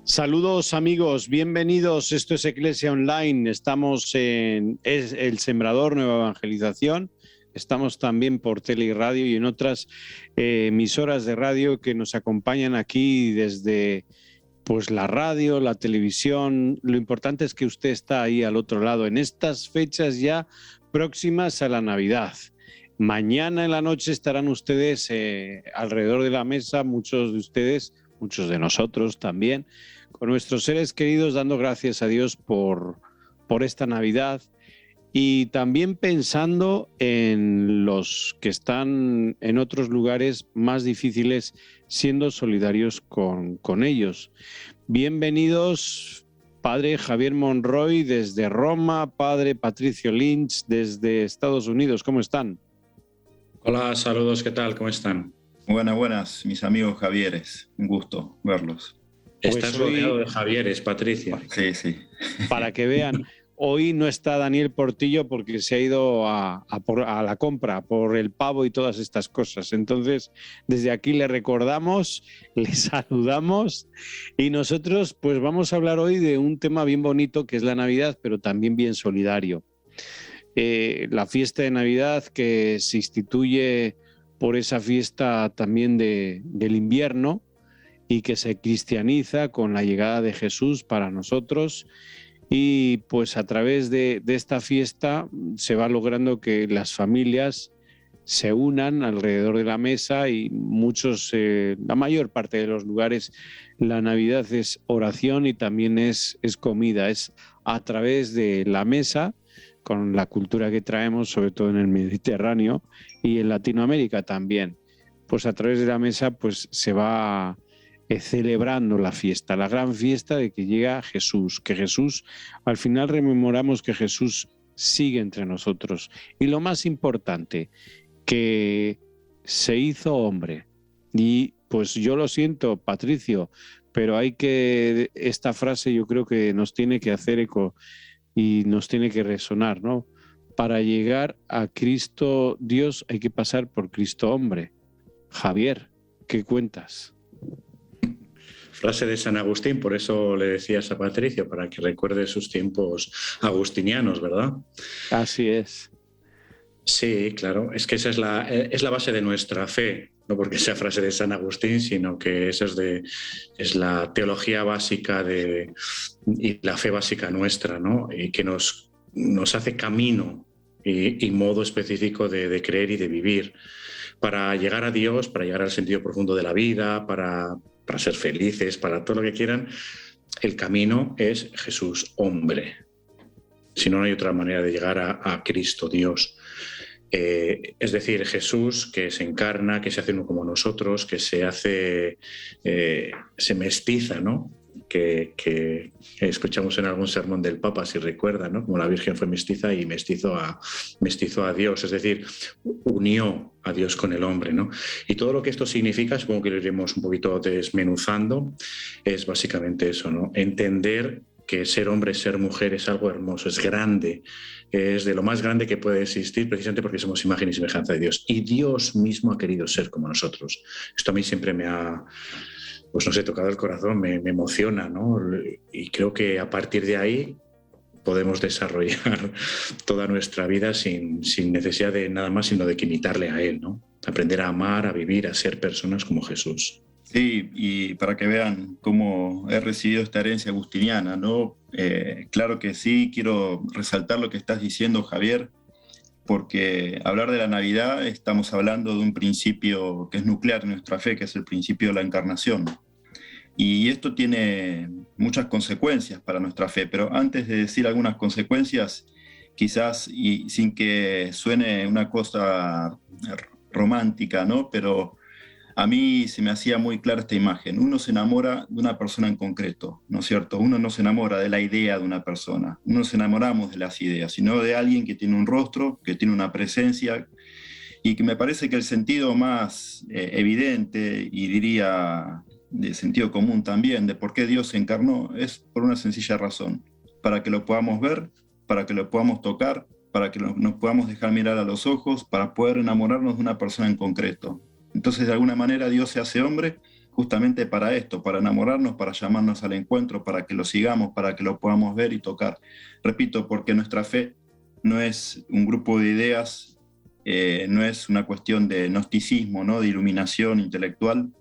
Saludos amigos, bienvenidos. Esto es Iglesia Online. Estamos en El Sembrador, Nueva Evangelización. Estamos también por Tele y Radio y en otras emisoras de radio que nos acompañan aquí desde pues la radio, la televisión. Lo importante es que usted está ahí al otro lado en estas fechas ya próximas a la Navidad. Mañana en la noche estarán ustedes alrededor de la mesa, muchos de ustedes, muchos de nosotros también, con nuestros seres queridos, dando gracias a Dios por esta Navidad y también pensando en los que están en otros lugares más difíciles, siendo solidarios con ellos. Bienvenidos, Padre Javier Monroy desde Roma, Padre Patricio Lynch desde Estados Unidos. ¿Cómo están? Hola, saludos, ¿qué tal? ¿Cómo están? Buenas, mis amigos Javieres. Un gusto verlos. Estás rodeado de Javieres, Patricia. Sí. Para que vean, hoy no está Daniel Portillo porque se ha ido a la compra por el pavo y todas estas cosas. Entonces, desde aquí le recordamos, le saludamos y nosotros pues vamos a hablar hoy de un tema bien bonito que es la Navidad, pero también bien solidario. La fiesta de Navidad que se instituye por esa fiesta también del invierno y que se cristianiza con la llegada de Jesús para nosotros, y pues a través de esta fiesta se va logrando que las familias se unan alrededor de la mesa y la mayor parte de los lugares la Navidad es oración y también es comida, es a través de la mesa, con la cultura que traemos, sobre todo en el Mediterráneo y en Latinoamérica también. Pues a través de la mesa pues se va celebrando la fiesta, la gran fiesta de que llega Jesús, que Jesús, al final rememoramos que Jesús sigue entre nosotros. Y lo más importante, que se hizo hombre. Y pues yo lo siento, Patricio, pero esta frase yo creo que nos tiene que hacer eco y nos tiene que resonar, ¿no? Para llegar a Cristo Dios hay que pasar por Cristo hombre. Javier, ¿qué cuentas? Frase de San Agustín, por eso le decías a Patricio, para que recuerde sus tiempos agustinianos, ¿verdad? Así es. Sí, claro, es que esa es la base de nuestra fe, no porque sea frase de San Agustín, sino que esa es la teología básica y la fe básica nuestra, ¿no? Y que nos hace camino y modo específico de creer y de vivir para llegar a Dios, para llegar al sentido profundo de la vida, para ser felices, para todo lo que quieran. El camino es Jesús, hombre. Si no, no hay otra manera de llegar a Cristo, Dios. Es decir, Jesús que se encarna, que se hace uno como nosotros, que se mestiza, ¿no? Que escuchamos en algún sermón del Papa, si recuerda, ¿no? Como la Virgen fue mestiza y mestizó a Dios, es decir, unió a Dios con el hombre, ¿no? Y todo lo que esto significa, supongo que lo iremos un poquito desmenuzando, es básicamente eso, ¿no? Entender que ser hombre, ser mujer es algo hermoso, es grande, es de lo más grande que puede existir, precisamente porque somos imagen y semejanza de Dios. Y Dios mismo ha querido ser como nosotros. Esto a mí siempre me ha, pues no sé, tocado el corazón, me emociona, ¿no? Y creo que a partir de ahí podemos desarrollar toda nuestra vida sin necesidad de nada más, sino de que imitarle a Él, ¿no? Aprender a amar, a vivir, a ser personas como Jesús. Sí, y para que vean cómo he recibido esta herencia agustiniana, ¿no? Claro que sí, quiero resaltar lo que estás diciendo, Javier, porque hablar de la Navidad estamos hablando de un principio que es nuclear en nuestra fe, que es el principio de la encarnación. Y esto tiene muchas consecuencias para nuestra fe, pero antes de decir algunas consecuencias, quizás, y sin que suene una cosa romántica, ¿no? Pero a mí se me hacía muy clara esta imagen. Uno se enamora de una persona en concreto, ¿no es cierto? Uno no se enamora de la idea de una persona, uno nos enamoramos de las ideas, sino de alguien que tiene un rostro, que tiene una presencia, y que me parece que el sentido más evidente, y diría de sentido común también, de por qué Dios se encarnó, es por una sencilla razón: para que lo podamos ver, para que lo podamos tocar, para que nos podamos dejar mirar a los ojos, para poder enamorarnos de una persona en concreto. Entonces, de alguna manera, Dios se hace hombre justamente para esto, para enamorarnos, para llamarnos al encuentro, para que lo sigamos, para que lo podamos ver y tocar. Repito, porque nuestra fe no es un grupo de ideas, no es una cuestión de gnosticismo, ¿no? De iluminación intelectual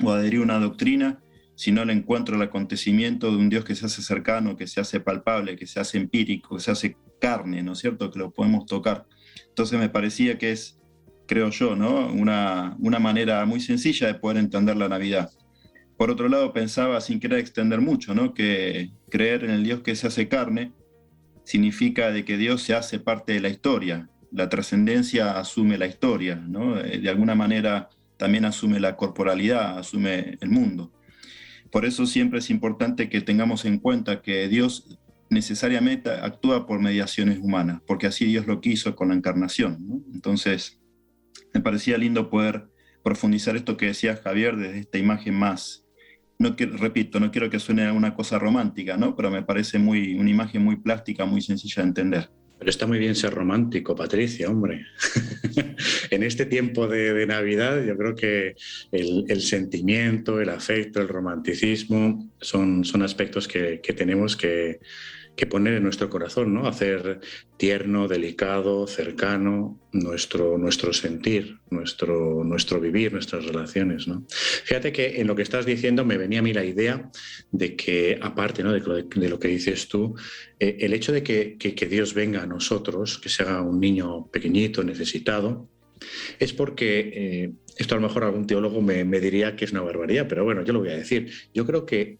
o adherir a una doctrina, sino el encuentro, el acontecimiento de un Dios que se hace cercano, que se hace palpable, que se hace empírico, que se hace carne, ¿no es cierto?, que lo podemos tocar. Entonces me parecía que es, creo yo, ¿no?, una manera muy sencilla de poder entender la Navidad. Por otro lado, pensaba, sin querer extender mucho, ¿no?, que creer en el Dios que se hace carne significa de que Dios se hace parte de la historia. La trascendencia asume la historia, ¿no? De alguna manera también asume la corporalidad, asume el mundo. Por eso siempre es importante que tengamos en cuenta que Dios necesariamente actúa por mediaciones humanas, porque así Dios lo quiso con la encarnación, ¿no? Entonces, me parecía lindo poder profundizar esto que decía Javier desde esta imagen más, repito, no quiero que suene a una cosa romántica, ¿no? Pero me parece una imagen muy plástica, muy sencilla de entender. Pero está muy bien ser romántico, Patricia, hombre. En este tiempo de Navidad yo creo que el sentimiento, el afecto, el romanticismo son aspectos que tenemos que poner en nuestro corazón, ¿no? Hacer tierno, delicado, cercano nuestro sentir, nuestro vivir, nuestras relaciones, ¿no? Fíjate que en lo que estás diciendo me venía a mí la idea de que, aparte, ¿no?, de lo que dices tú, el hecho de que Dios venga a nosotros, que sea un niño pequeñito, necesitado, es porque, esto a lo mejor algún teólogo me diría que es una barbaridad, pero bueno, yo lo voy a decir. Yo creo que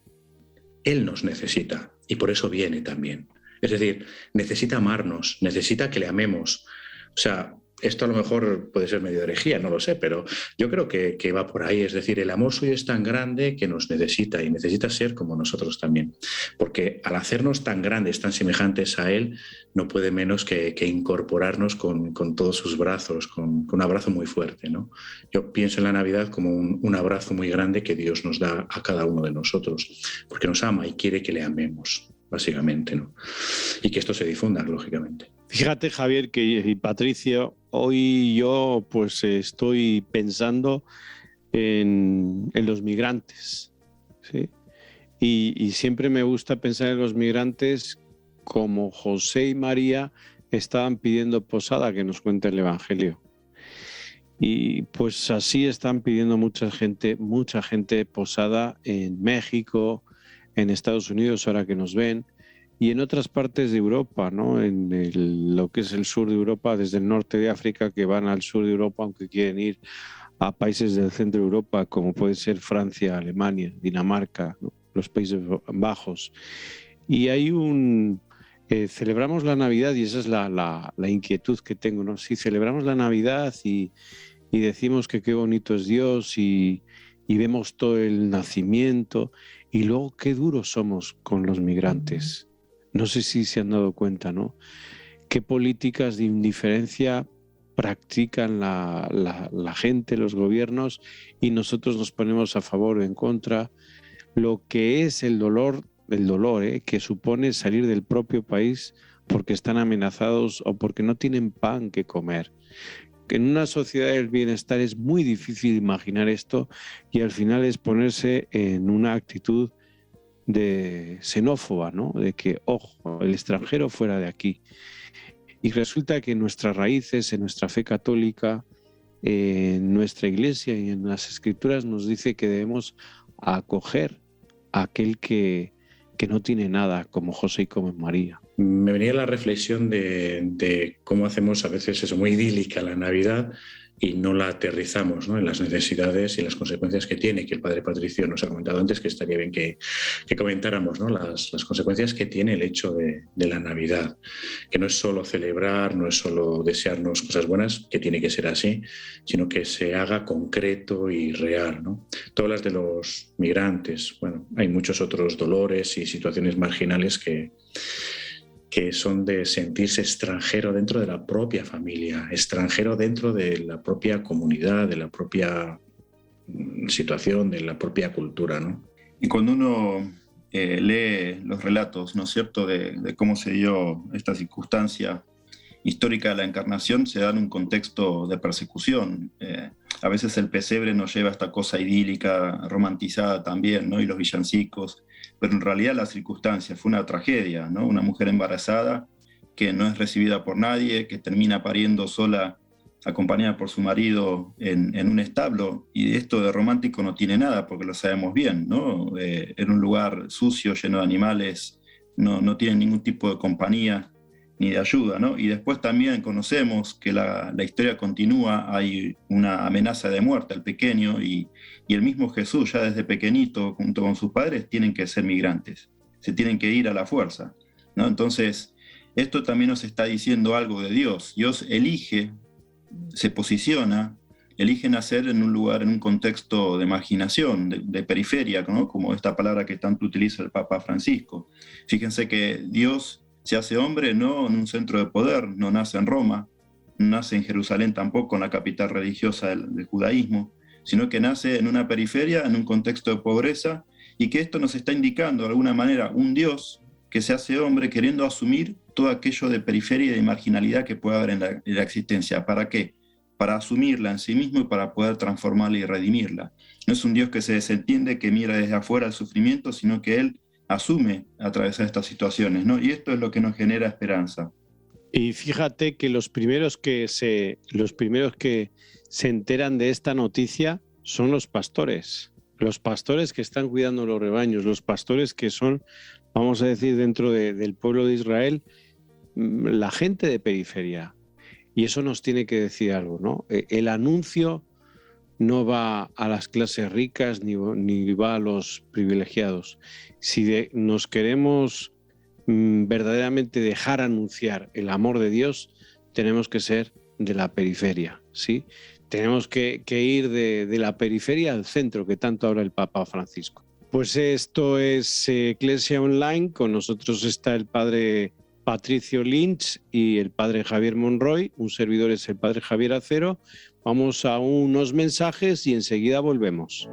Él nos necesita y por eso viene también. Es decir, necesita amarnos, necesita que le amemos. O sea, esto a lo mejor puede ser medio herejía, no lo sé, pero yo creo que va por ahí. Es decir, el amor suyo es tan grande que nos necesita y necesita ser como nosotros también. Porque al hacernos tan grandes, tan semejantes a Él, no puede menos que incorporarnos con todos sus brazos, con un abrazo muy fuerte, ¿no? Yo pienso en la Navidad como un abrazo muy grande que Dios nos da a cada uno de nosotros, porque nos ama y quiere que le amemos, básicamente, ¿no? Y que esto se difunda, lógicamente. Fíjate, Javier y Patricio, hoy yo pues estoy pensando en los migrantes, ¿sí? Y siempre me gusta pensar en los migrantes como José y María estaban pidiendo posada, que nos cuenta el Evangelio. Y pues así están pidiendo mucha gente posada en México, en Estados Unidos, ahora que nos ven, y en otras partes de Europa, ¿no? Lo que es el sur de Europa, desde el norte de África, que van al sur de Europa, aunque quieren ir a países del centro de Europa, como puede ser Francia, Alemania, Dinamarca, ¿no?, los Países Bajos. Y hay celebramos la Navidad, y esa es la inquietud que tengo, ¿no? Si celebramos la Navidad y decimos que qué bonito es Dios y vemos todo el nacimiento, y luego qué duros somos con los migrantes. No sé si se han dado cuenta, ¿no? ¿Qué políticas de indiferencia practican la gente, los gobiernos, y nosotros nos ponemos a favor o en contra? Lo que es el dolor que supone salir del propio país porque están amenazados o porque no tienen pan que comer. Que en una sociedad del bienestar es muy difícil imaginar esto, y al final es ponerse en una actitud de xenófoba, ¿no? De que, ojo, el extranjero fuera de aquí. Y resulta que en nuestras raíces, en nuestra fe católica, en nuestra iglesia y en las escrituras nos dice que debemos acoger a aquel que no tiene nada, como José y como María. Me venía la reflexión de cómo hacemos a veces eso muy idílica la Navidad y no la aterrizamos, ¿no?, en las necesidades y las consecuencias que tiene, que el padre Patricio nos ha comentado antes, que estaría bien que comentáramos, ¿no?, las consecuencias que tiene el hecho de la Navidad, que no es solo celebrar, no es solo desearnos cosas buenas, que tiene que ser así, sino que se haga concreto y real, ¿no? Todas las de los migrantes, bueno, hay muchos otros dolores y situaciones marginales que son de sentirse extranjero dentro de la propia familia, extranjero dentro de la propia comunidad, de la propia situación, de la propia cultura, ¿no? Y cuando uno lee los relatos, ¿no es cierto?, de cómo se dio esta circunstancia histórica de la encarnación se da en un contexto de persecución. A veces el pesebre nos lleva a esta cosa idílica, romantizada también, ¿no? Y los villancicos, pero en realidad la circunstancia fue una tragedia, ¿no? Una mujer embarazada que no es recibida por nadie, que termina pariendo sola, acompañada por su marido en un establo, y esto de romántico no tiene nada, porque lo sabemos bien, ¿no? En un lugar sucio, lleno de animales, no tiene ningún tipo de compañía ni de ayuda, ¿no? Y después también conocemos que la historia continúa, hay una amenaza de muerte al pequeño, y el mismo Jesús, ya desde pequeñito, junto con sus padres, tienen que ser migrantes, se tienen que ir a la fuerza, ¿no? Entonces, esto también nos está diciendo algo de Dios. Dios elige, se posiciona, elige nacer en un lugar, en un contexto de marginación, de periferia, ¿no? Como esta palabra que tanto utiliza el Papa Francisco. Fíjense que Dios se hace hombre no en un centro de poder, no nace en Roma, no nace en Jerusalén tampoco, en la capital religiosa del judaísmo, sino que nace en una periferia, en un contexto de pobreza, y que esto nos está indicando de alguna manera un Dios que se hace hombre queriendo asumir todo aquello de periferia y de marginalidad que puede haber en la existencia. ¿Para qué? Para asumirla en sí mismo y para poder transformarla y redimirla. No es un Dios que se desentiende, que mira desde afuera el sufrimiento, sino que Él asume atravesar estas situaciones, ¿no? Y esto es lo que nos genera esperanza. Y fíjate que los primeros que se enteran de esta noticia son los pastores que están cuidando los rebaños, los pastores que son, vamos a decir, dentro del pueblo de Israel, la gente de periferia. Y eso nos tiene que decir algo, ¿no? El anuncio no va a las clases ricas ni va a los privilegiados. Si nos queremos verdaderamente dejar anunciar el amor de Dios, tenemos que ser de la periferia, ¿sí? Tenemos que ir de la periferia al centro, que tanto habla el Papa Francisco. Pues esto es Iglesia Online. Con nosotros está el padre Patricio Lynch y el padre Javier Monroy. Un servidor es el padre Javier Acero. Vamos a unos mensajes y enseguida volvemos.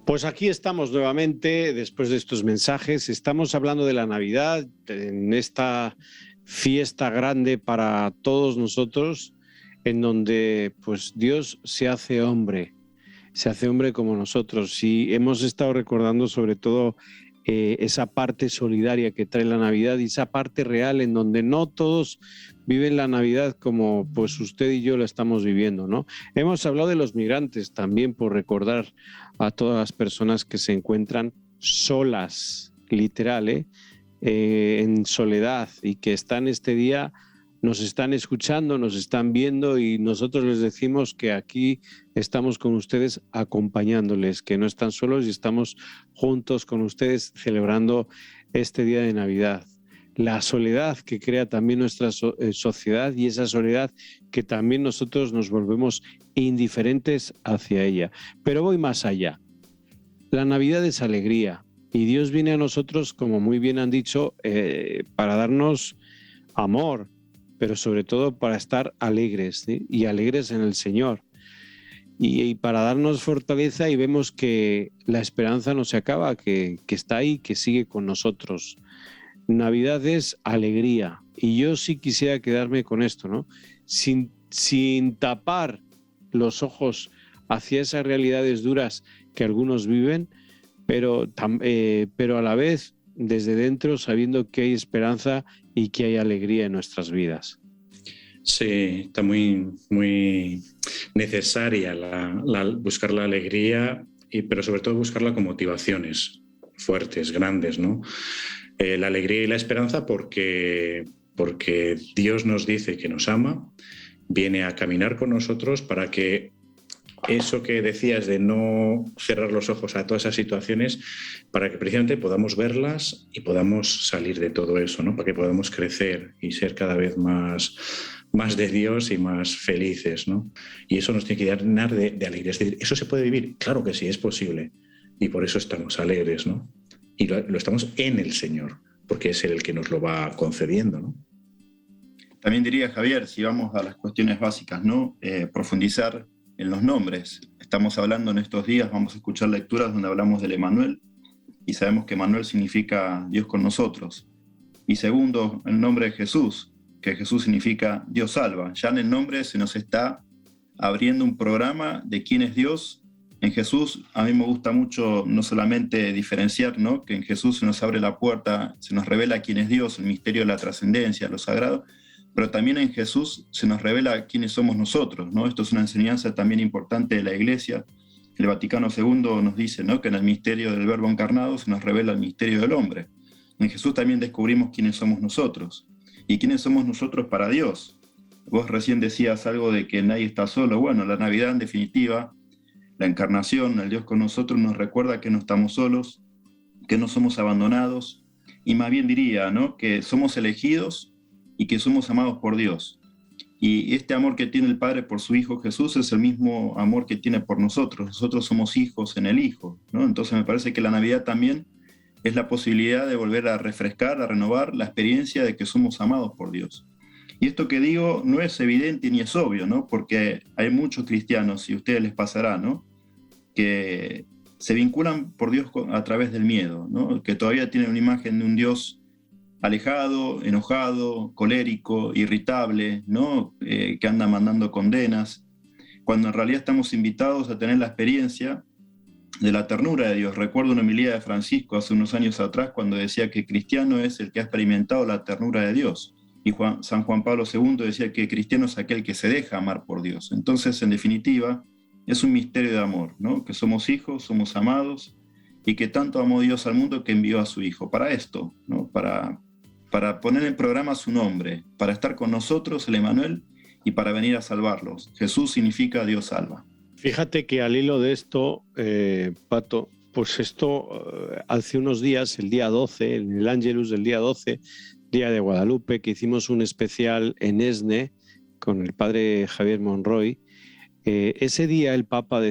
Pues aquí estamos nuevamente después de estos mensajes. Estamos hablando de la Navidad, en esta fiesta grande para todos nosotros, en donde pues Dios se hace hombre como nosotros. Y hemos estado recordando sobre todo esa parte solidaria que trae la Navidad y esa parte real en donde no todos viven la Navidad como pues usted y yo la estamos viviendo, ¿no? Hemos hablado de los migrantes también, por recordar a todas las personas que se encuentran solas, literal, en soledad, y que están este día, nos están escuchando, nos están viendo, y nosotros les decimos que aquí estamos con ustedes acompañándoles, que no están solos y estamos juntos con ustedes celebrando este día de Navidad. La soledad que crea también nuestra sociedad, y esa soledad que también nosotros nos volvemos indiferentes hacia ella. Pero voy más allá. La Navidad es alegría, y Dios viene a nosotros, como muy bien han dicho, para darnos amor, pero sobre todo para estar alegres, ¿sí? Y alegres en el Señor, y para darnos fortaleza, y vemos que la esperanza no se acaba, que está ahí, que sigue con nosotros. Navidad es alegría, y yo sí quisiera quedarme con esto, ¿no? Sin tapar los ojos hacia esas realidades duras que algunos viven, pero a la vez desde dentro sabiendo que hay esperanza y que hay alegría en nuestras vidas. Sí, está muy, muy necesaria buscar la alegría, pero sobre todo buscarla con motivaciones fuertes, grandes, ¿no? La alegría y la esperanza porque Dios nos dice que nos ama, viene a caminar con nosotros para que eso que decías de no cerrar los ojos a todas esas situaciones, para que precisamente podamos verlas y podamos salir de todo eso, ¿no? Para que podamos crecer y ser cada vez más de Dios y más felices, ¿no? Y eso nos tiene que llenar de alegría. Es decir, ¿eso se puede vivir? Claro que sí, es posible. Y por eso estamos alegres, ¿no? Y lo estamos en el Señor, porque es Él el que nos lo va concediendo, ¿no? También diría, Javier, si vamos a las cuestiones básicas, ¿no? Profundizar en los nombres. Estamos hablando en estos días, vamos a escuchar lecturas donde hablamos del Emmanuel, y sabemos que Emmanuel significa Dios con nosotros. Y segundo, el nombre de Jesús, que Jesús significa Dios salva. Ya en el nombre se nos está abriendo un programa de quién es Dios. En Jesús, a mí me gusta mucho no solamente diferenciar, ¿no?, que en Jesús se nos abre la puerta, se nos revela quién es Dios, el misterio de la trascendencia, lo sagrado, pero también en Jesús se nos revela quiénes somos nosotros, ¿no? Esto es una enseñanza también importante de la Iglesia. El Vaticano II nos dice, ¿no?, que en el misterio del Verbo encarnado se nos revela el misterio del hombre. En Jesús también descubrimos quiénes somos nosotros y quiénes somos nosotros para Dios. Vos recién decías algo de que nadie está solo. Bueno, la Navidad en definitiva, la encarnación, el Dios con nosotros, nos recuerda que no estamos solos, que no somos abandonados, y más bien diría, ¿no?, que somos elegidos y que somos amados por Dios. Y este amor que tiene el Padre por su Hijo Jesús es el mismo amor que tiene por nosotros. Nosotros somos hijos en el Hijo, ¿no? Entonces me parece que la Navidad también es la posibilidad de volver a refrescar, a renovar la experiencia de que somos amados por Dios. Y esto que digo no es evidente ni es obvio, ¿no?, porque hay muchos cristianos, y a ustedes les pasará, ¿no?, que se vinculan por Dios a través del miedo, ¿no?, que todavía tienen una imagen de un Dios alejado, enojado, colérico, irritable, ¿no?, que anda mandando condenas, cuando en realidad estamos invitados a tener la experiencia de la ternura de Dios. Recuerdo una homilía de Francisco hace unos años atrás cuando decía que cristiano es el que ha experimentado la ternura de Dios. Y San Juan Pablo II decía que cristiano es aquel que se deja amar por Dios. Entonces, en definitiva, es un misterio de amor, ¿no?, que somos hijos, somos amados, y que tanto amó Dios al mundo que envió a su Hijo para esto, ¿no?, para poner en programa su nombre, para estar con nosotros, el Emmanuel, y para venir a salvarlos. Jesús significa Dios salva. Fíjate que al hilo de esto, Pato, pues esto hace unos días, el día 12, en el Ángelus del día 12, Día de Guadalupe, que hicimos un especial en ESNE con el padre Javier Monroy, ese día el Papa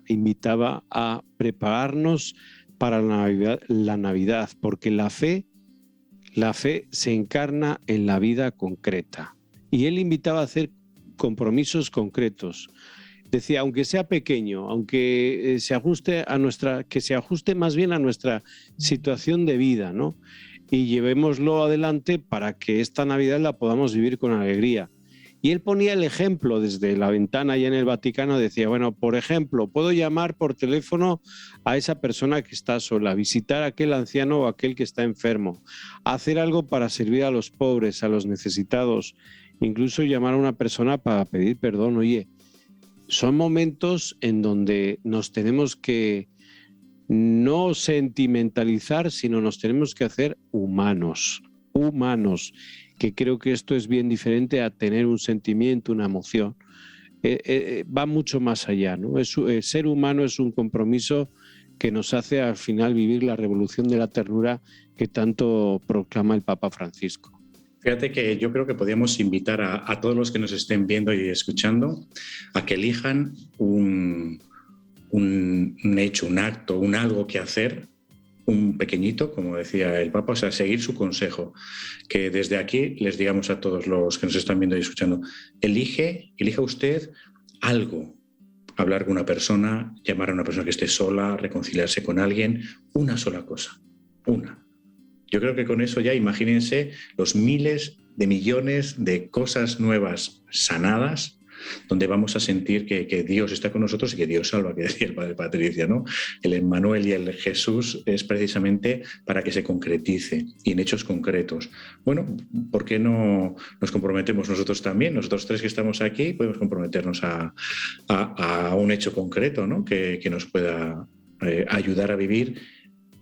invitaba a prepararnos para la Navidad, porque la fe se encarna en la vida concreta. Y él invitaba a hacer compromisos concretos. Decía, aunque sea pequeño, aunque que se ajuste más bien a nuestra situación de vida, ¿no?, y llevémoslo adelante para que esta Navidad la podamos vivir con alegría. Y él ponía el ejemplo desde la ventana allá en el Vaticano, decía, bueno, por ejemplo, puedo llamar por teléfono a esa persona que está sola, visitar a aquel anciano o aquel que está enfermo, hacer algo para servir a los pobres, a los necesitados, incluso llamar a una persona para pedir perdón. Oye, son momentos en donde nos tenemos que no sentimentalizar, sino nos tenemos que hacer humanos, que creo que esto es bien diferente a tener un sentimiento, una emoción. Va mucho más allá, ¿no? Ser humano es un compromiso que nos hace al final vivir la revolución de la ternura que tanto proclama el Papa Francisco. Fíjate que yo creo que podríamos invitar a todos los que nos estén viendo y escuchando a que elijan un hecho, un acto, un algo que hacer, un pequeñito, como decía el Papa, o sea, seguir su consejo. Que desde aquí les digamos a todos los que nos están viendo y escuchando, elija usted algo, hablar con una persona, llamar a una persona que esté sola, reconciliarse con alguien, una sola cosa, una. Yo creo que con eso ya imagínense los miles de millones de cosas nuevas sanadas, donde vamos a sentir que Dios está con nosotros y que Dios salva, que decía el padre Patricia, ¿no? El Emmanuel y el Jesús es precisamente para que se concretice y en hechos concretos. Bueno, ¿por qué no nos comprometemos nosotros también? Nosotros tres que estamos aquí podemos comprometernos a un hecho concreto, ¿no?, que nos pueda ayudar a vivir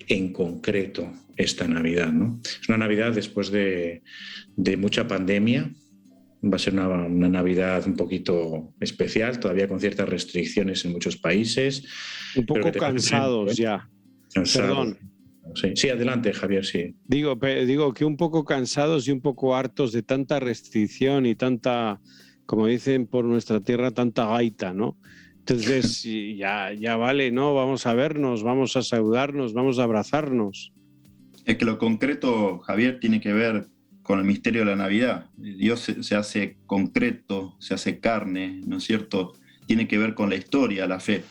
en concreto esta Navidad, ¿no? Es una Navidad después de mucha pandemia. Va a ser una Navidad un poquito especial, todavía con ciertas restricciones en muchos países. Un poco cansados ya. Cansados. Perdón. Sí, adelante, Javier, sí. Digo que un poco cansados y un poco hartos de tanta restricción y tanta, como dicen por nuestra tierra, tanta gaita, ¿no? Entonces, ya vale, ¿no? Vamos a vernos, vamos a saludarnos, vamos a abrazarnos. Es que lo concreto, Javier, tiene que ver con el misterio de la Navidad. Dios se hace concreto, se hace carne, ¿no es cierto? Tiene que ver con la historia, la fe.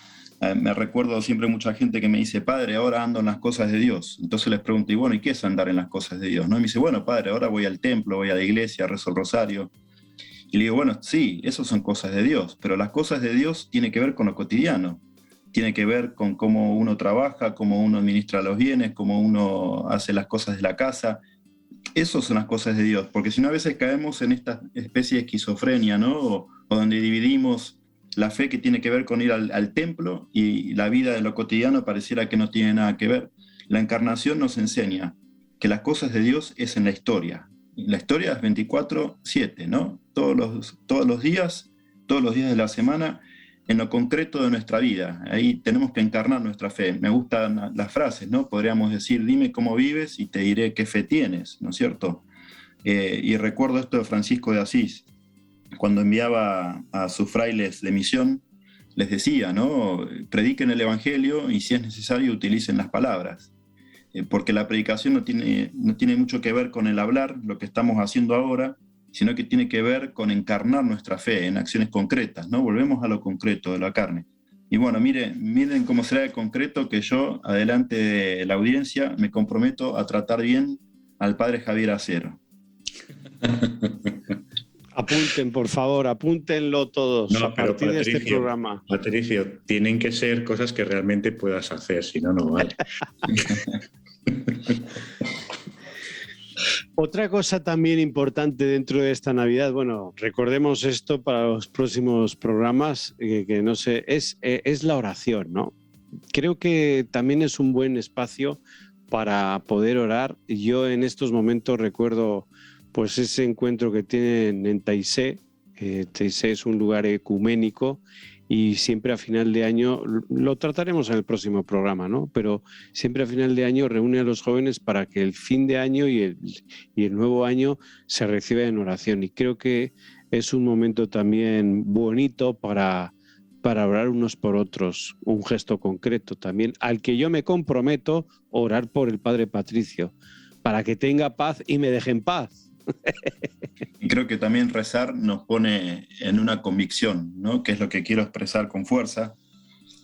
Me recuerdo siempre mucha gente que me dice, padre, ahora ando en las cosas de Dios. Entonces les pregunto, y bueno, ¿y qué es andar en las cosas de Dios? ¿No? Y me dice, bueno, padre, ahora voy al templo, voy a la iglesia, rezo el rosario. Y le digo, bueno, sí, esas son cosas de Dios, pero las cosas de Dios tienen que ver con lo cotidiano. Tiene que ver con cómo uno trabaja, cómo uno administra los bienes, cómo uno hace las cosas de la casa. Esas son las cosas de Dios, porque si no a veces caemos en esta especie de esquizofrenia, ¿no? O donde dividimos la fe que tiene que ver con ir al templo y la vida de lo cotidiano pareciera que no tiene nada que ver. La encarnación nos enseña que las cosas de Dios es en la historia. La historia es 24/7, ¿no? Todos los días de la semana, en lo concreto de nuestra vida. Ahí tenemos que encarnar nuestra fe. Me gustan las frases, ¿no? Podríamos decir, dime cómo vives y te diré qué fe tienes, ¿no es cierto? Y recuerdo esto de Francisco de Asís, cuando enviaba a sus frailes de misión, les decía, ¿no? Prediquen el Evangelio y si es necesario utilicen las palabras. Porque la predicación no tiene mucho que ver con el hablar, lo que estamos haciendo ahora, sino que tiene que ver con encarnar nuestra fe en acciones concretas, ¿no? Volvemos a lo concreto, de la carne. Y bueno, miren cómo será de concreto que yo, adelante de la audiencia, me comprometo a tratar bien al padre Javier Acero. Apunten, por favor, apúntenlo todos No, a partir de este programa. Patricio, tienen que ser cosas que realmente puedas hacer, si no, no vale. Otra cosa también importante dentro de esta Navidad, bueno, recordemos esto para los próximos programas, que no sé, es la oración, ¿no? Creo que también es un buen espacio para poder orar. Yo en estos momentos recuerdo pues ese encuentro que tienen en Taizé. Taizé es un lugar ecuménico y siempre a final de año, lo trataremos en el próximo programa, ¿no? Pero siempre a final de año reúne a los jóvenes para que el fin de año y el nuevo año se reciba en oración. Y creo que es un momento también bonito para orar unos por otros, un gesto concreto también, al que yo me comprometo a orar por el Padre Patricio, para que tenga paz y me deje en paz. Y creo que también rezar nos pone en una convicción, ¿no? Que es lo que quiero expresar con fuerza,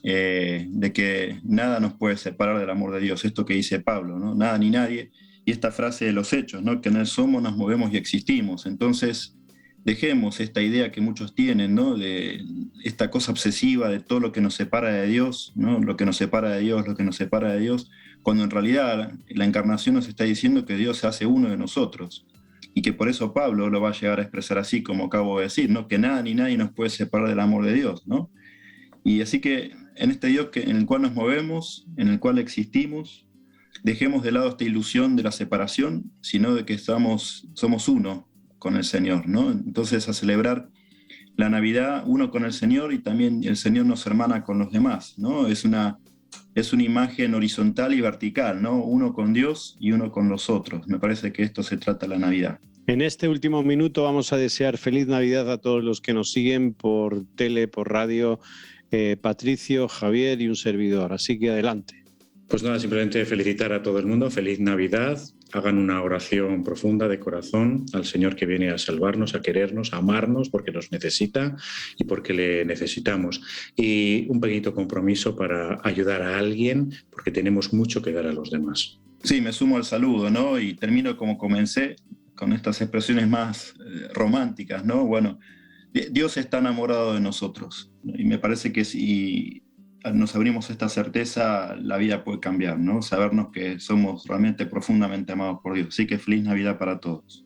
de que nada nos puede separar del amor de Dios, esto que dice Pablo, ¿no? Nada ni nadie, y esta frase de los hechos, ¿no? Que en él somos, nos movemos y existimos. Entonces, dejemos esta idea que muchos tienen, ¿no? De esta cosa obsesiva de todo lo que nos separa de Dios, ¿no? Lo que nos separa de Dios, lo que nos separa de Dios, cuando en realidad la encarnación nos está diciendo que Dios se hace uno de nosotros. Y que por eso Pablo lo va a llegar a expresar así, como acabo de decir, ¿no? Que nada ni nadie nos puede separar del amor de Dios, ¿no? Y así que en este Dios en el cual nos movemos, en el cual existimos, dejemos de lado esta ilusión de la separación, sino de que somos uno con el Señor, ¿no? Entonces a celebrar la Navidad uno con el Señor y también el Señor nos hermana con los demás, ¿no? Es una imagen horizontal y vertical, ¿no? Uno con Dios y uno con los otros. Me parece que esto se trata la Navidad. En este último minuto vamos a desear feliz Navidad a todos los que nos siguen por tele, por radio, Patricio, Javier y un servidor. Así que adelante. Pues nada, simplemente felicitar a todo el mundo. Feliz Navidad. Hagan una oración profunda de corazón al Señor que viene a salvarnos, a querernos, a amarnos, porque nos necesita y porque le necesitamos. Y un pequeñito compromiso para ayudar a alguien, porque tenemos mucho que dar a los demás. Sí, me sumo al saludo, ¿no? Y termino como comencé, con estas expresiones más románticas, ¿no? Bueno, Dios está enamorado de nosotros, ¿no? Y me parece que si nos abrimos esta certeza, la vida puede cambiar, ¿no? Sabernos que somos realmente profundamente amados por Dios. Así que feliz Navidad para todos.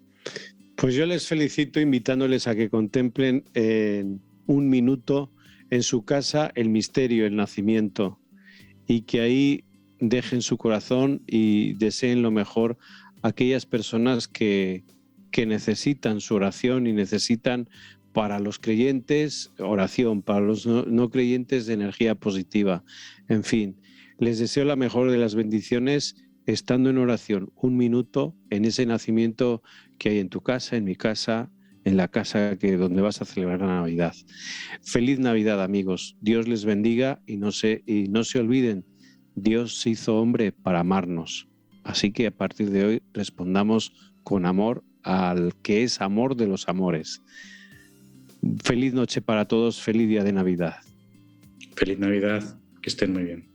Pues yo les felicito invitándoles a que contemplen en un minuto en su casa el misterio, el nacimiento, y que ahí dejen su corazón y deseen lo mejor a aquellas personas que necesitan su oración y necesitan, para los creyentes, oración, para los no creyentes, energía positiva. En fin, les deseo la mejor de las bendiciones estando en oración un minuto en ese nacimiento que hay en tu casa, en mi casa, en la casa donde vas a celebrar la Navidad. Feliz Navidad, amigos. Dios les bendiga y no se olviden, Dios se hizo hombre para amarnos. Así que a partir de hoy respondamos con amor al que es amor de los amores. Feliz noche para todos, feliz día de Navidad. Feliz Navidad. Que estén muy bien.